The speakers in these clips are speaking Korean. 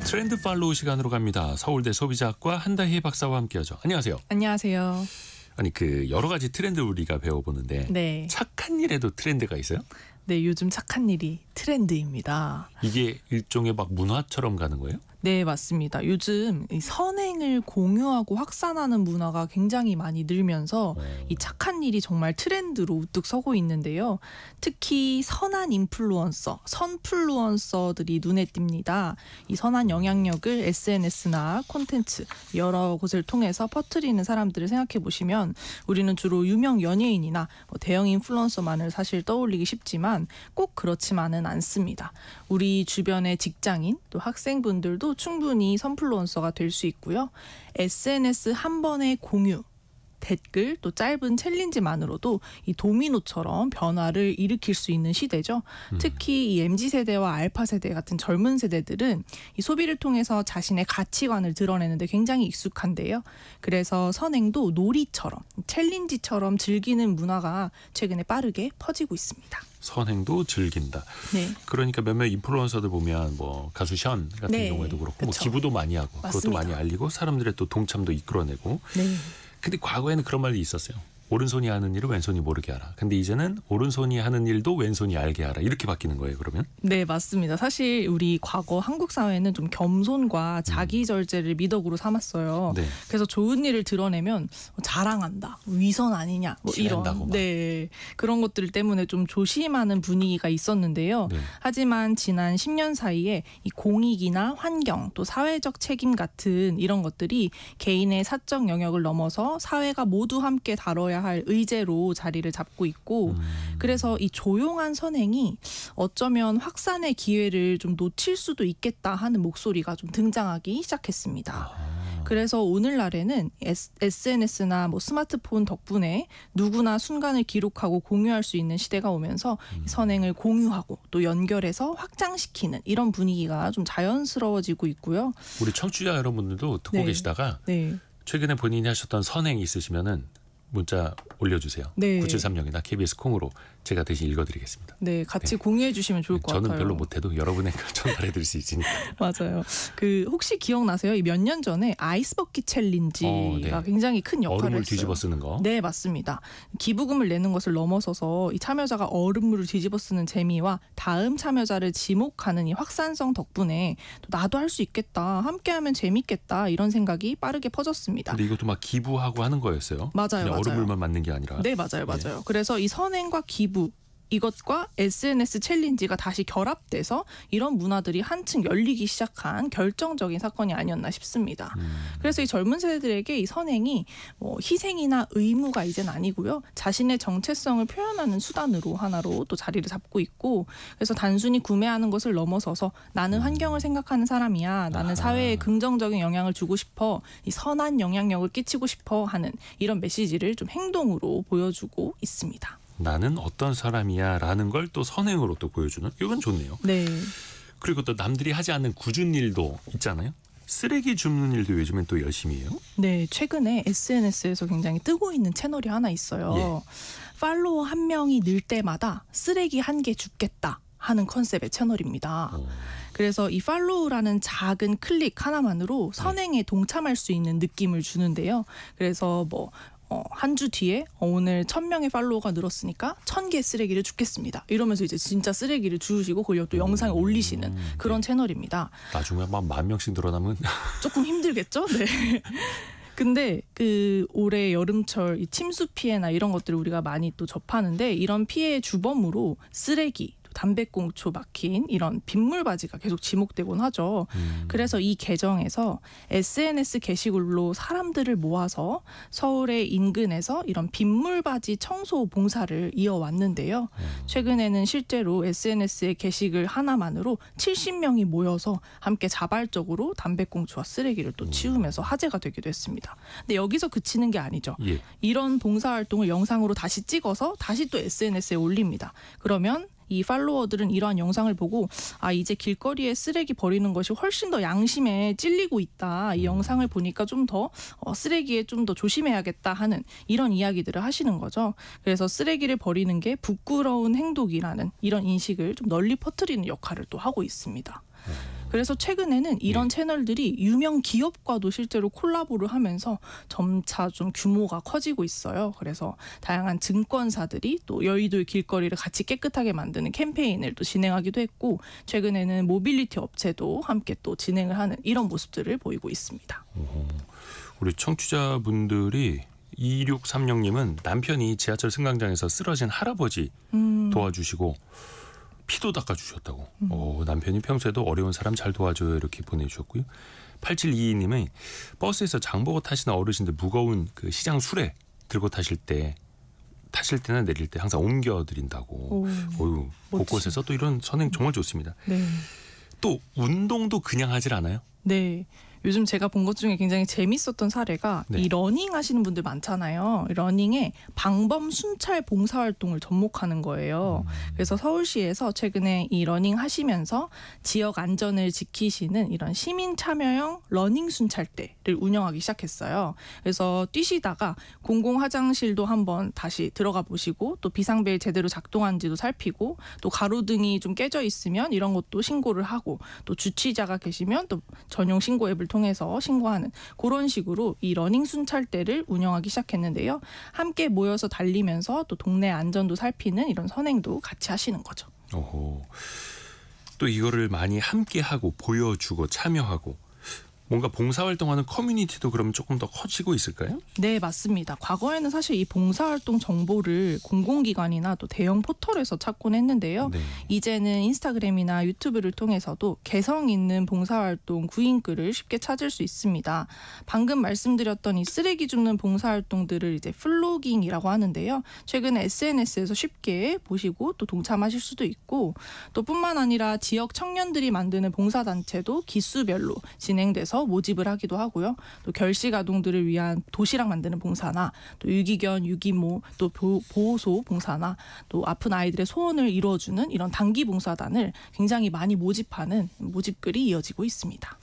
트렌드 팔로우 시간으로 갑니다. 서울대 소비자학과 한다희 박사와 함께하죠. 안녕하세요. 안녕하세요. 아니 여러 가지 트렌드 우리가 배워보는데 네. 착한 일에도 트렌드가 있어요? 네, 요즘 착한 일이 트렌드입니다. 이게 일종의 막 문화처럼 가는 거예요? 네, 맞습니다. 요즘 이 선행을 공유하고 확산하는 문화가 굉장히 많이 늘면서 이 착한 일이 정말 트렌드로 우뚝 서고 있는데요. 특히 선한 인플루언서, 선플루언서들이 눈에 띈니다. 이 선한 영향력을 SNS나 콘텐츠 여러 곳을 통해서 퍼뜨리는 사람들을 생각해 보시면 우리는 주로 유명 연예인이나 대형 인플루언서만을 사실 떠올리기 쉽지만 꼭 그렇지만은 않습니다. 우리 주변의 직장인 또 학생분들도 충분히 선플루언서가 될 수 있고요. SNS 한 번의 공유, 댓글 또 짧은 챌린지만으로도 이 도미노처럼 변화를 일으킬 수 있는 시대죠. 특히 이 MZ세대와 알파세대 같은 젊은 세대들은 이 소비를 통해서 자신의 가치관을 드러내는데 굉장히 익숙한데요. 그래서 선행도 놀이처럼 챌린지처럼 즐기는 문화가 최근에 빠르게 퍼지고 있습니다. 선행도 즐긴다. 네. 그러니까 몇몇 인플루언서들 보면 뭐 가수 션 같은 네. 경우에도 그렇고 뭐 그쵸. 기부도 많이 하고 맞습니다. 그것도 많이 알리고 사람들의 또 동참도 이끌어내고. 네. 근데 과거에는 그런 말이 있었어요. 오른손이 하는 일을 왼손이 모르게 하라. 근데 이제는 오른손이 하는 일도 왼손이 알게 하라. 이렇게 바뀌는 거예요, 그러면? 네, 맞습니다. 사실 우리 과거 한국 사회는 좀 겸손과 자기절제를 미덕으로 삼았어요. 네. 그래서 좋은 일을 드러내면 자랑한다, 위선 아니냐, 뭐 이런 티낸다고 막. 네, 그런 것들 때문에 좀 조심하는 분위기가 있었는데요. 네. 하지만 지난 10년 사이에 이 공익이나 환경 또 사회적 책임 같은 이런 것들이 개인의 사적 영역을 넘어서 사회가 모두 함께 다뤄야 할 의제로 자리를 잡고 있고 그래서 이 조용한 선행이 어쩌면 확산의 기회를 좀 놓칠 수도 있겠다 하는 목소리가 좀 등장하기 시작했습니다. 그래서 오늘날에는 SNS나 뭐 스마트폰 덕분에 누구나 순간을 기록하고 공유할 수 있는 시대가 오면서 선행을 공유하고 또 연결해서 확장시키는 이런 분위기가 좀 자연스러워지고 있고요. 우리 청취자 여러분들도 듣고 네. 계시다가 네. 최근에 본인이 하셨던 선행이 있으시면은 문자 올려주세요. 네. 9730이나 KBS 콩으로 제가 대신 읽어드리겠습니다. 네, 같이 네. 공유해 주시면 좋을 것 저는 같아요. 별로 못해도 여러분에게 전달해드릴 수 있으니까. 맞아요. 혹시 기억나세요? 이 몇 년 전에 아이스버킷 챌린지가 네. 굉장히 큰 역할을 얼음을 했어요. 뒤집어 쓰는 거. 네, 맞습니다. 기부금을 내는 것을 넘어서서 이 참여자가 얼음물을 뒤집어 쓰는 재미와 다음 참여자를 지목하는 이 확산성 덕분에 또 나도 할 수 있겠다, 함께하면 재밌겠다 이런 생각이 빠르게 퍼졌습니다. 근데 이것도 막 기부하고 하는 거였어요. 맞아요, 그냥 맞아요. 얼음물만 맞는 게 아니라. 네, 맞아요. 그래서 이 선행과 기부 이것과 SNS 챌린지가 다시 결합돼서 이런 문화들이 한층 열리기 시작한 결정적인 사건이 아니었나 싶습니다. 그래서 이 젊은 세대들에게 이 선행이 뭐 희생이나 의무가 이젠 아니고요. 자신의 정체성을 표현하는 수단으로 하나로 또 자리를 잡고 있고 그래서 단순히 구매하는 것을 넘어서서 나는 환경을 생각하는 사람이야. 나는 사회에 긍정적인 영향을 주고 싶어. 이 선한 영향력을 끼치고 싶어 하는 이런 메시지를 좀 행동으로 보여주고 있습니다. 나는 어떤 사람이야 라는 걸 또 선행으로 또 보여주는 이건 좋네요. 네. 그리고 또 남들이 하지 않는 굳은 일도 있잖아요. 쓰레기 줍는 일도 요즘엔 또 열심히 해요. 네, 최근에 SNS에서 굉장히 뜨고 있는 채널이 하나 있어요. 예. 팔로워 한 명이 늘 때마다 쓰레기 한 개 줍겠다 하는 컨셉의 채널입니다. 그래서 이 팔로우라는 작은 클릭 하나만으로 선행에 동참할 수 있는 느낌을 주는데요. 그래서 한 주 뒤에 오늘 1000명의 팔로워가 늘었으니까 1000개 쓰레기를 줍겠습니다. 이러면서 이제 진짜 쓰레기를 주우시고 그걸 또 영상에 올리시는 그런 채널입니다. 나중에 막 10,000명씩 늘어나면 조금 힘들겠죠? 네. 근데 올해 여름철 이 침수 피해나 이런 것들을 우리가 많이 또 접하는데 이런 피해의 주범으로 쓰레기, 담배꽁초 막힌 이런 빗물바지가 계속 지목되곤 하죠. 그래서 이 계정에서 SNS 게시글로 사람들을 모아서 서울의 인근에서 이런 빗물바지 청소 봉사를 이어왔는데요. 최근에는 실제로 SNS의 게시글 하나만으로 70명이 모여서 함께 자발적으로 담배꽁초와 쓰레기를 또 치우면서 화제가 되기도 했습니다. 근데 여기서 그치는 게 아니죠. 예. 이런 봉사활동을 영상으로 다시 찍어서 다시 또 SNS에 올립니다. 그러면 이 팔로워들은 이러한 영상을 보고 이제 길거리에 쓰레기 버리는 것이 훨씬 더 양심에 찔리고 있다. 이 영상을 보니까 좀 더 쓰레기에 좀 더 조심해야겠다 하는 이런 이야기들을 하시는 거죠. 그래서 쓰레기를 버리는 게 부끄러운 행동이라는 이런 인식을 좀 널리 퍼뜨리는 역할을 또 하고 있습니다. 그래서 최근에는 이런 채널들이 유명 기업과도 실제로 콜라보를 하면서 점차 좀 규모가 커지고 있어요. 그래서 다양한 증권사들이 또 여의도의 길거리를 같이 깨끗하게 만드는 캠페인을 또 진행하기도 했고 최근에는 모빌리티 업체도 함께 또 진행을 하는 이런 모습들을 보이고 있습니다. 우리 청취자분들이 2630님은 남편이 지하철 승강장에서 쓰러진 할아버지 도와주시고 피도 닦아주셨다고. 남편이 평소에도 어려운 사람 잘 도와줘요 이렇게 보내주셨고요. 8722님은 버스에서 장보고 타시는 어르신들 무거운 그 시장 수레 들고 타실 때나 내릴 때 항상 옮겨드린다고. 곳곳에서 또 이런 선행 정말 좋습니다. 네. 또 운동도 그냥 하질 않아요? 네. 요즘 제가 본 것 중에 굉장히 재밌었던 사례가 이 러닝 하시는 분들 많잖아요. 러닝에 방범 순찰 봉사활동을 접목하는 거예요. 그래서 서울시에서 최근에 이 러닝 하시면서 지역 안전을 지키시는 이런 시민 참여형 러닝 순찰대를 운영하기 시작했어요. 그래서 뛰시다가 공공 화장실도 한번 다시 들어가 보시고 또 비상벨 제대로 작동하는지도 살피고 또 가로등이 좀 깨져 있으면 이런 것도 신고를 하고 또 주치자가 계시면 또 전용 신고 앱을 통해서 신고하는 그런 식으로 이 러닝 순찰대를 운영하기 시작했는데요. 함께 모여서 달리면서 또 동네 안전도 살피는 이런 선행도 같이 하시는 거죠. 또 이거를 많이 함께 하고 보여주고 참여하고 뭔가 봉사활동하는 커뮤니티도 그럼 조금 더 커지고 있을까요? 네, 맞습니다. 과거에는 사실 이 봉사활동 정보를 공공기관이나 또 대형 포털에서 찾곤 했는데요. 이제는 인스타그램이나 유튜브를 통해서도 개성 있는 봉사활동 구인글을 쉽게 찾을 수 있습니다. 방금 말씀드렸던 이 쓰레기 줍는 봉사활동들을 이제 플로깅이라고 하는데요. 최근에 SNS에서 쉽게 보시고 또 동참하실 수도 있고 또 뿐만 아니라 지역 청년들이 만드는 봉사단체도 기수별로 진행돼서 모집을 하기도 하고요. 또 결식 아동들을 위한 도시락 만드는 봉사나 또 유기견, 유기모, 또 보호소 봉사나 또 아픈 아이들의 소원을 이루어주는 이런 단기 봉사단을 굉장히 많이 모집하는 모집글이 이어지고 있습니다.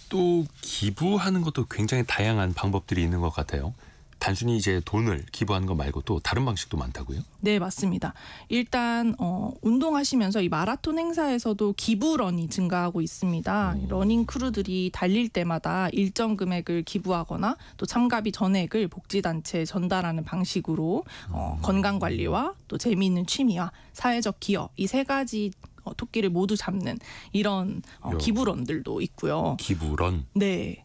또 기부하는 것도 굉장히 다양한 방법들이 있는 것 같아요. 단순히 이제 돈을 기부하는 것 말고 또 다른 방식도 많다고요? 네, 맞습니다. 일단 운동하시면서 이 마라톤 행사에서도 기부런이 증가하고 있습니다. 러닝 크루들이 달릴 때마다 일정 금액을 기부하거나 또 참가비 전액을 복지단체에 전달하는 방식으로 건강관리와 또 재미있는 취미와 사회적 기여 이 세 가지 토끼를 모두 잡는 이런 기부런들도 있고요. 기부런? 네.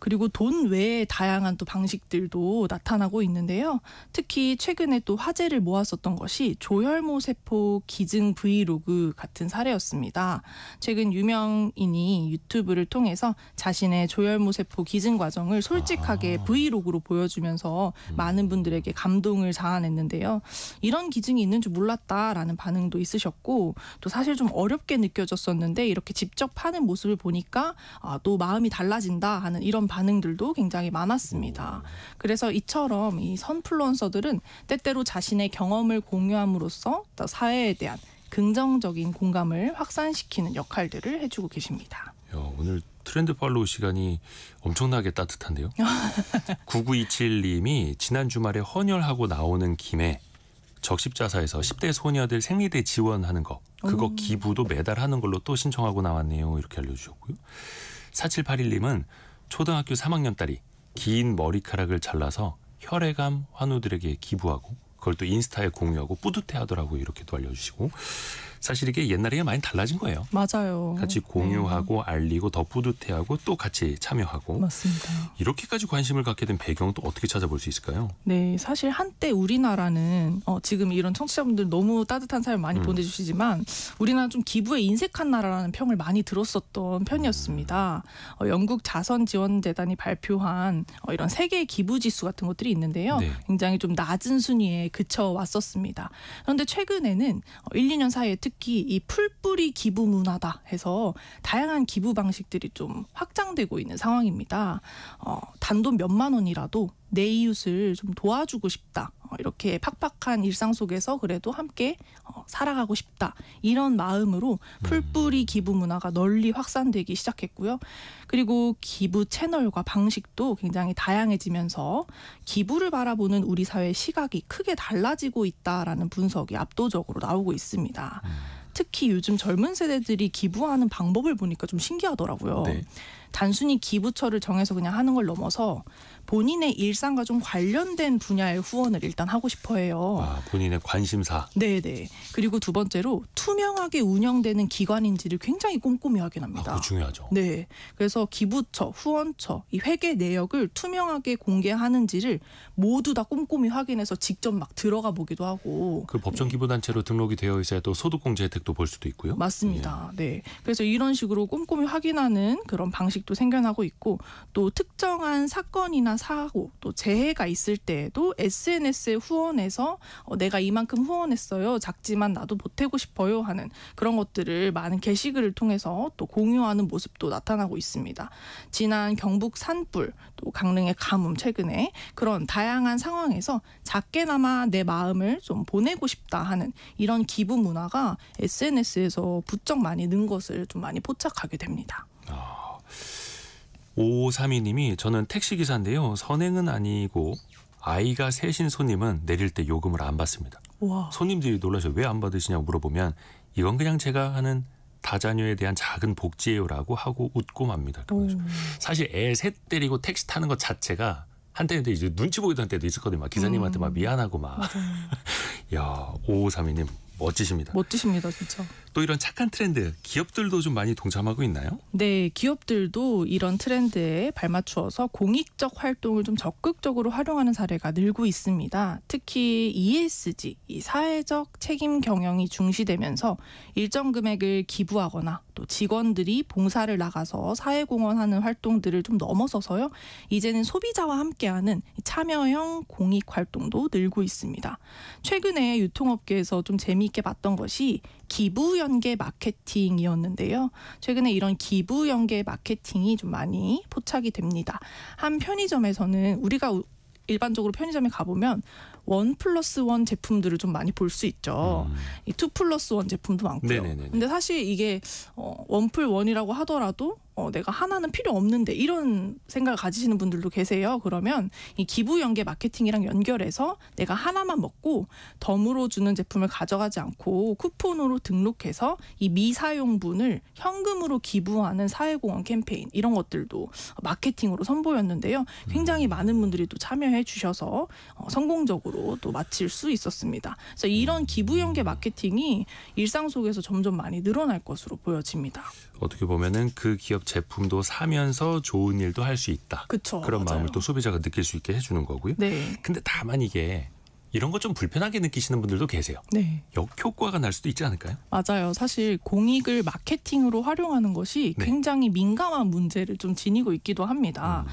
그리고 돈 외에 다양한 또 방식들도 나타나고 있는데요. 특히 최근에 또 화제를 모았었던 것이 조혈모 세포 기증 브이로그 같은 사례였습니다. 최근 유명인이 유튜브를 통해서 자신의 조혈모 세포 기증 과정을 솔직하게 브이로그로 보여주면서 많은 분들에게 감동을 자아냈는데요. 이런 기증이 있는 줄 몰랐다라는 반응도 있으셨고 또 사실 좀 어렵게 느껴졌었는데 이렇게 직접 하는 모습을 보니까 또 마음이 달라진다 하는 이런 반응들도 굉장히 많았습니다. 그래서 이처럼 이 선플루언서들은 때때로 자신의 경험을 공유함으로써 또 사회에 대한 긍정적인 공감을 확산시키는 역할들을 해주고 계십니다. 오늘 트렌드 팔로우 시간이 엄청나게 따뜻한데요. 9927님이 지난 주말에 헌혈하고 나오는 김에 적십자사에서 10대 소녀들 생리대 지원하는 거 그거 기부도 매달 하는 걸로 또 신청하고 나왔네요. 이렇게 알려주셨고요. 4781님은 초등학교 3학년 딸이 긴 머리카락을 잘라서 혈액암 환우들에게 기부하고 그걸 또 인스타에 공유하고 뿌듯해하더라고요. 이렇게도 알려주시고 사실 이게 옛날에 많이 달라진 거예요. 맞아요. 같이 공유하고 알리고 더 뿌듯해하고 또 같이 참여하고. 맞습니다. 이렇게까지 관심을 갖게 된 배경은 또 어떻게 찾아볼 수 있을까요? 네, 사실 한때 우리나라는 지금 이런 청취자분들 너무 따뜻한 사연 많이 보내주시지만 우리나라 좀 기부에 인색한 나라라는 평을 많이 들었었던 편이었습니다. 영국 자선지원재단이 발표한 이런 세계 기부지수 같은 것들이 있는데요. 굉장히 좀 낮은 순위에 그쳐왔었습니다. 그런데 최근에는 1, 2년 사이에 특히 이 풀뿌리 기부 문화다 해서 다양한 기부 방식들이 좀 확장되고 있는 상황입니다. 단돈 몇만 원이라도 내 이웃을 좀 도와주고 싶다. 이렇게 팍팍한 일상 속에서 그래도 함께 살아가고 싶다. 이런 마음으로 풀뿌리 기부 문화가 널리 확산되기 시작했고요. 그리고 기부 채널과 방식도 굉장히 다양해지면서 기부를 바라보는 우리 사회의 시각이 크게 달라지고 있다라는 분석이 압도적으로 나오고 있습니다. 특히 요즘 젊은 세대들이 기부하는 방법을 보니까 좀 신기하더라고요. 네. 단순히 기부처를 정해서 그냥 하는 걸 넘어서 본인의 일상과 좀 관련된 분야의 후원을 일단 하고 싶어 해요. 아, 본인의 관심사. 네네. 그리고 두 번째로 투명하게 운영되는 기관인지를 굉장히 꼼꼼히 확인합니다. 그거 중요하죠. 네. 그래서 기부처, 후원처, 이 회계 내역을 투명하게 공개하는지를 모두 다 꼼꼼히 확인해서 직접 막 들어가 보기도 하고. 그 법정 기부단체로 등록이 되어 있어야 또 소득공제 혜택도 볼 수도 있고요. 맞습니다. 네. 그래서 이런 식으로 꼼꼼히 확인하는 그런 방식도 생겨나고 있고, 또 특정한 사건이나 사고, 또 재해가 있을 때에도 SNS에 후원해서 내가 이만큼 후원했어요. 작지만 나도 보태고 싶어요 하는 그런 것들을 많은 게시글을 통해서 또 공유하는 모습도 나타나고 있습니다. 지난 경북 산불, 또 강릉의 가뭄 최근에 그런 다양한 상황에서 작게나마 내 마음을 좀 보내고 싶다 하는 이런 기부 문화가 SNS에서 부쩍 많이 는 것을 좀 많이 포착하게 됩니다. 5532님이 저는 택시기사인데요. 선행은 아니고 아이가 셋인 손님은 내릴 때 요금을 안 받습니다. 와. 손님들이 놀라서 왜 안 받으시냐고 물어보면 이건 그냥 제가 하는 다자녀에 대한 작은 복지예요라고 하고 웃고 맙니다. 사실 애 셋 데리고 택시 타는 것 자체가 한때는 이제 눈치 보이던 때도 있었거든요. 막 기사님한테 막 미안하고 막. 야, 5532님 멋지십니다. 멋지십니다, 진짜. 또 이런 착한 트렌드 기업들도 좀 많이 동참하고 있나요? 네, 기업들도 이런 트렌드에 발맞추어서 공익적 활동을 좀 적극적으로 활용하는 사례가 늘고 있습니다. 특히 ESG, 이 사회적 책임 경영이 중시되면서 일정 금액을 기부하거나 또 직원들이 봉사를 나가서 사회공헌하는 활동들을 좀 넘어서서요. 이제는 소비자와 함께하는 참여형 공익 활동도 늘고 있습니다. 최근에 유통업계에서 좀 재미있게 봤던 것이 기부 연계 마케팅이었는데요. 최근에 이런 기부 연계 마케팅이 좀 많이 포착이 됩니다. 한 편의점에서는 우리가 일반적으로 편의점에 가보면 1+1 제품들을 좀 많이 볼 수 있죠. 이 2+1 제품도 많고요. 네네네네. 근데 사실 이게 1+1이라고 하더라도 내가 하나는 필요 없는데 이런 생각을 가지시는 분들도 계세요. 그러면 이 기부 연계 마케팅이랑 연결해서 내가 하나만 먹고 덤으로 주는 제품을 가져가지 않고 쿠폰으로 등록해서 이 미사용분을 현금으로 기부하는 사회공헌 캠페인 이런 것들도 마케팅으로 선보였는데요. 굉장히 많은 분들이 또 참여해 주셔서 성공적으로 또 마칠 수 있었습니다. 그래서 이런 기부 연계 마케팅이 일상 속에서 점점 많이 늘어날 것으로 보여집니다. 어떻게 보면은 그 기업 제품도 사면서 좋은 일도 할 수 있다. 그쵸, 그런 맞아요. 마음을 또 소비자가 느낄 수 있게 해주는 거고요. 네. 근데 다만 이게 이런 거 좀 불편하게 느끼시는 분들도 계세요. 네. 역효과가 날 수도 있지 않을까요? 맞아요. 사실 공익을 마케팅으로 활용하는 것이 네. 굉장히 민감한 문제를 좀 지니고 있기도 합니다.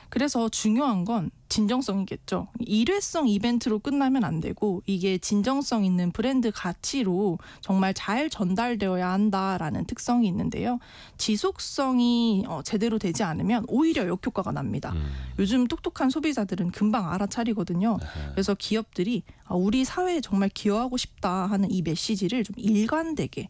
그래서 중요한 건 진정성이겠죠. 일회성 이벤트로 끝나면 안 되고 이게 진정성 있는 브랜드 가치로 정말 잘 전달되어야 한다라는 특성이 있는데요. 지속성이 제대로 되지 않으면 오히려 역효과가 납니다. 요즘 똑똑한 소비자들은 금방 알아차리거든요. 그래서 기업들이 우리 사회에 정말 기여하고 싶다 하는 이 메시지를 좀 일관되게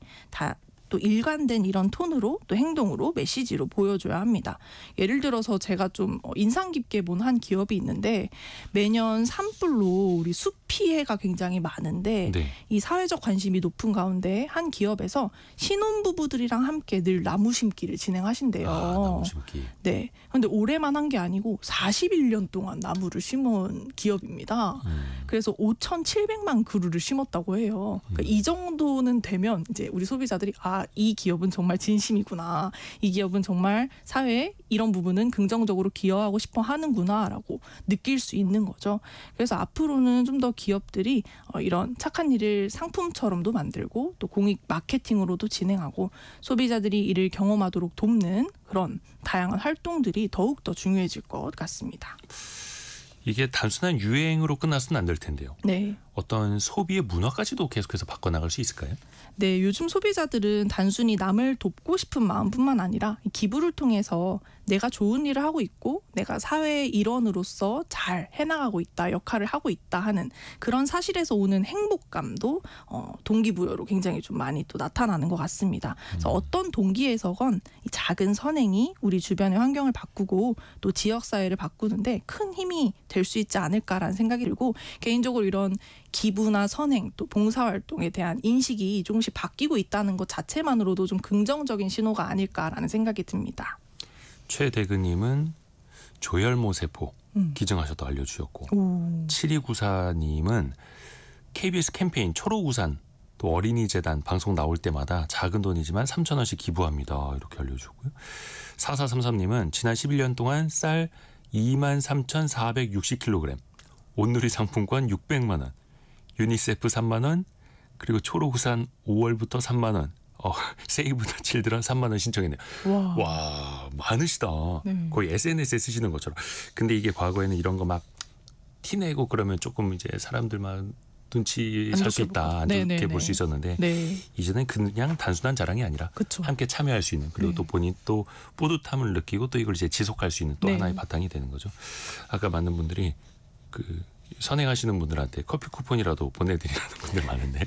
또 일관된 이런 톤으로 또 행동으로 메시지로 보여줘야 합니다. 예를 들어서 제가 좀 인상 깊게 본 한 기업이 있는데 매년 산불로 우리 숲 피해가 굉장히 많은데 네. 이 사회적 관심이 높은 가운데 한 기업에서 신혼부부들이랑 함께 늘 나무 심기를 진행하신대요. 나무 심기. 네. 근데 올해만 한 게 아니고 41년 동안 나무를 심은 기업입니다. 그래서 5,700만 그루를 심었다고 해요. 그러니까 이 정도는 되면 이제 우리 소비자들이 이 기업은 정말 진심이구나. 이 기업은 정말 사회에 이런 부분은 긍정적으로 기여하고 싶어 하는구나라고 느낄 수 있는 거죠. 그래서 앞으로는 좀 더 기업들이 이런 착한 일을 상품처럼도 만들고 또 공익 마케팅으로도 진행하고 소비자들이 이를 경험하도록 돕는 그런 다양한 활동들이 더욱더 중요해질 것 같습니다. 이게 단순한 유행으로 끝나서는 안 될 텐데요. 네. 어떤 소비의 문화까지도 계속해서 바꿔나갈 수 있을까요? 네, 요즘 소비자들은 단순히 남을 돕고 싶은 마음뿐만 아니라 기부를 통해서 내가 좋은 일을 하고 있고 내가 사회의 일원으로서 잘 해나가고 있다, 역할을 하고 있다 하는 그런 사실에서 오는 행복감도 동기부여로 굉장히 좀 많이 또 나타나는 것 같습니다. 그래서 어떤 동기에서건 이 작은 선행이 우리 주변의 환경을 바꾸고 또 지역사회를 바꾸는데 큰 힘이 될 수 있지 않을까라는 생각이 들고 개인적으로 이런 기부나 선행 또 봉사활동에 대한 인식이 조금씩 바뀌고 있다는 것 자체만으로도 좀 긍정적인 신호가 아닐까라는 생각이 듭니다. 최대근님은 조혈모 세포 기증하셨다고 알려주셨고, 7294님은 KBS 캠페인 초록우산 또 어린이재단 방송 나올 때마다 작은 돈이지만 3,000원씩 기부합니다. 이렇게 알려주고요. 4433님은 지난 11년 동안 쌀 23,460kg, 온누리 상품권 600만 원, 유니세프 3만 원, 그리고 초록우산 5월부터 3만 원, 세이브 더 칠드런 3만 원 신청했네요. 와 많으시다. 네. 거의 SNS에 쓰시는 것처럼. 근데 이게 과거에는 이런 거 막 티내고 그러면 조금 이제 사람들만 눈치 살 수 있다, 안 좋게 볼 수 있었는데 네. 이제는 그냥 단순한 자랑이 아니라 그쵸. 함께 참여할 수 있는, 그리고 네. 또 본인 또 뿌듯함을 느끼고 또 이걸 이제 지속할 수 있는 또 네. 하나의 바탕이 되는 거죠. 아까 많은 분들이 그 선행하시는 분들한테 커피 쿠폰이라도 보내드리는 분들 많은데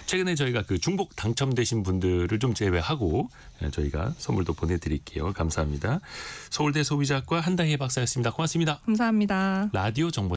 최근에 저희가 그 중복 당첨되신 분들을 좀 제외하고 저희가 선물도 보내드릴게요. 감사합니다. 서울대 소비자학과 한다혜 박사였습니다. 고맙습니다. 감사합니다. 라디오 정보